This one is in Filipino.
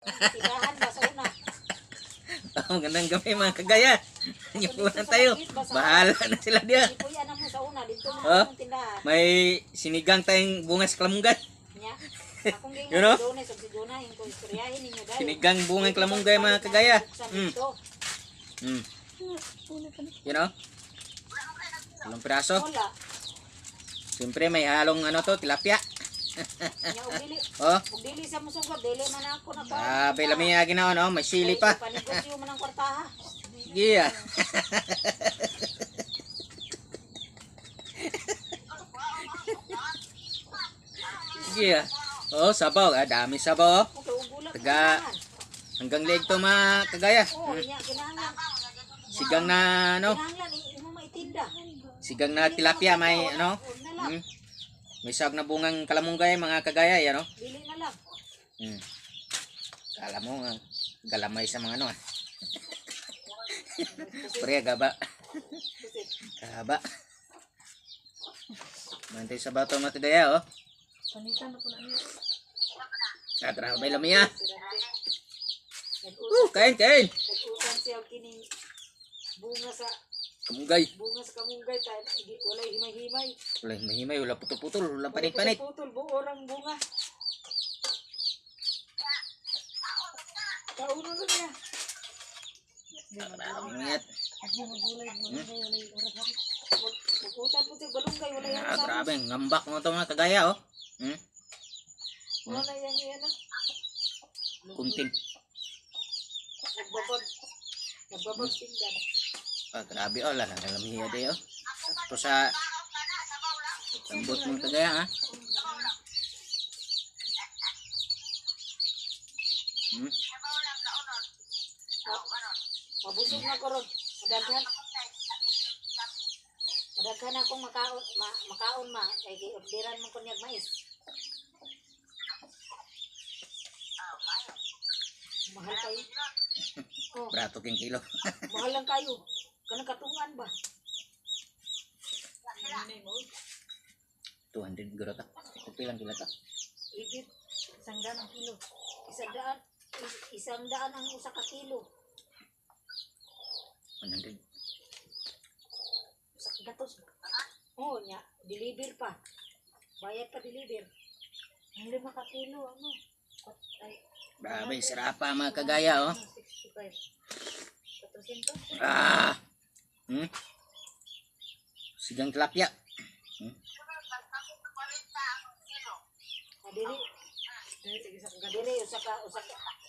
Tirahan ba sa una? Oh, gandang gabi mga kagaya. Ngipunan tayo. Bahala na sila dia. Ipuyan na mo sa una. Dito mo Oh, ang tindahan. may sinigang tayong bungas kalamungay. Nya. Akong You know? gingan doon sa si Jonah yung ko istoryahin ninyo dahil. Sinigang bungang kalamungay mga kagaya. Mm. You know? Ilang piraso. Wala. Siyempre may halong ano to, tilapia. Nya ugdili. Oh, Ugdili sa musugod dili man ako na lami ginaon oh, may sili pa. Panegosyo man ang kwartaha. Yeah. Yeah. Oh, sabaw, dami sabaw. Oh. Okay, ugulang. Taga hanggang leeg to mga kagaya. Oh, nya kinahanglan. Sigang na ano, Kinahanglan imo maitinda. sigang na tilapia may ano. Mm. May sag na bungang kalamunggay mga kagaya yan oh. Dili na lang. Mm. Kala mo galamay sa mga ano ah. Pre gaba. Gaba. Mantay sa bato mga tidaya oh. Panitan na po na niya. Katrabaho may lamiya. Kain. Nag-utan siya kining bunga sa Kamunggay. kamunggay tayo. Wala himay-himay. Wala mahimay, wala putol-putol, wala panit-panit. Putol, buorang bunga. Kauno na niya. Ingat. Nag-utan po siya balunggay. Wala yan sa Grabe, ngambak mo ito mga kagaya oh. Hmm? wala yan yan ah. Kuntin. Nagbabag pinggan. Grabe oh, wala lamiya day oh. Sakto sa lambot mga kagaya ha. Hmm? Mabusog na ko ron. Madaghan akong makaon ma. Kaya i-orderan mo kunyag mais. Mahal kayo. Oh, Brato king kilo. mahal lang kayo. Kanang katungan ba? 200 guro ta. Pilang kilo ta. Igit. 100 ang kilo. 100 ang usa ka kilo. 100. Sa gatos. Oh, nya. Deliver pa. Bayad pa deliver. Ang 5 ka kilo. Ano? Ay, Grabe, sarapa mga kagaya oh. 65. 400. Ah. Hmm? Sigang tilapia. Hmm? Dili. Dili usa ka